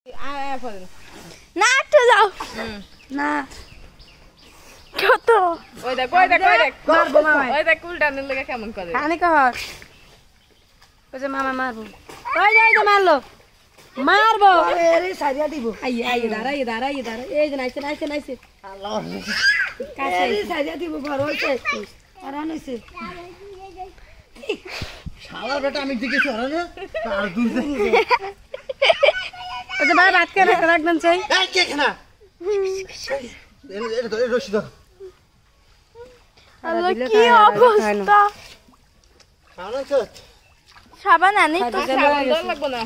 না একটু যাও না কত ওই দেখ ওই দেখ ওই দেখ মারবো মামা ওই দেখ উল্টানোর লাগা কেমন করে খানি কর ওই যে মামা মারবো ওই যাই তো মারলো মারবো আরে সারিয়া দিব আই আই দাঁড়া এই যে নাইছে আল্লাহ কাছে আরে সারিয়া দিব বড় হইছে আর আনছে শালা বেটা আমি দেখেছি আর না আর দূর থেকে ওই যে ভাই ভাত খেয়ে রাখবেন চাই এই কে খানা এটা তো রশি দাও আল্লাহ কি অবস্থা খানা তো সাবান আনি তো সাবান দর লাগবো না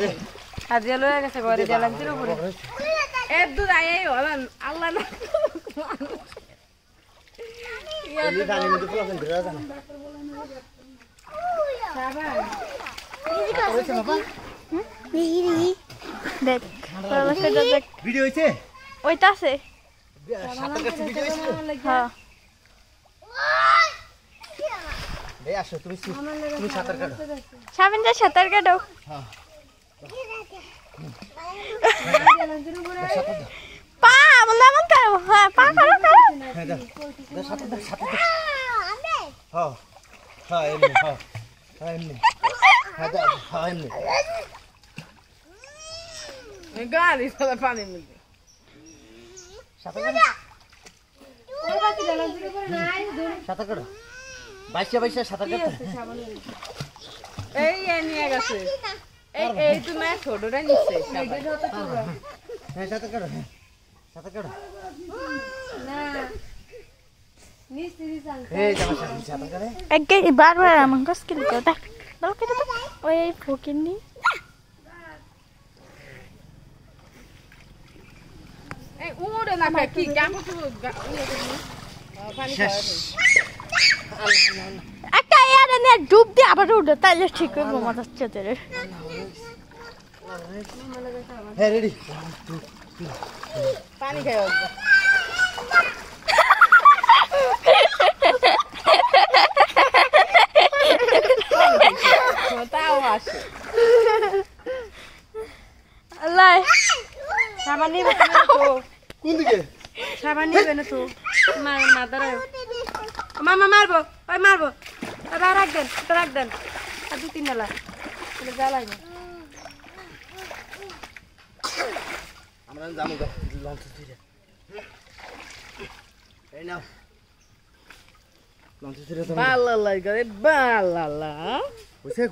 হাজিয়া লয়ে গেছে ঘরে জ্বালান্তির উপরে এর দুধ আই হলান আল্লাহ না এই গানি মধ্যে পুরো কেন ধরে জানা দেখ ভিডিও হইছে ওইটা আছে সাঁতার কাছে ভিডিও হইছে হ্যাঁ এই আসো তুমি সাঁতার কাটো সাবিনটা সাঁতার কাটো পা বন্ধা মন করো হ্যাঁ পা করো হ্যাঁ দাও সাঁতার দাও হ্যাঁ হ্যাঁ এমনি হ্যাঁ এমনি হ্যাঁ দাও হ্যাঁ এমনি গাড়ি সাদা পানির মধ্যে সাঁতার কাটো সাঁতার কাটো বাইশে সাঁতার কাটো এই নিয়ে গেছে এই তুমি ছোটটা নিচ্ছে হ্যাঁ সাঁতার কাটো সাঁতার কাটো এই জামা সাঁতার কাটে একে বারবার আমার কাছে কি লিখো দেখ দাও কেটে দাও ওই ফকিনি এই উড়ে না কি কেমন পানি খাওয়া একটা এর নে ডুব দিয়ে আবার উঠে তাইলে ঠিক হবে মজা হচ্ছে তোর হ্যাঁ রেডি পানি খাওয়া তাও আসে আল্লাহ সাবান নিবে না তো কোন দিকে সাবান নিবে না তো মাদার মামা মারবো ওই মারবো রাখ দেন আর 2-3 নালা তাহলে জ্বালাই না আমরা যাবো লঞ্চ ছেড়ে এই নাও লঞ্চ ছেড়ে তো ভালো লাগে ভালো বুঝছে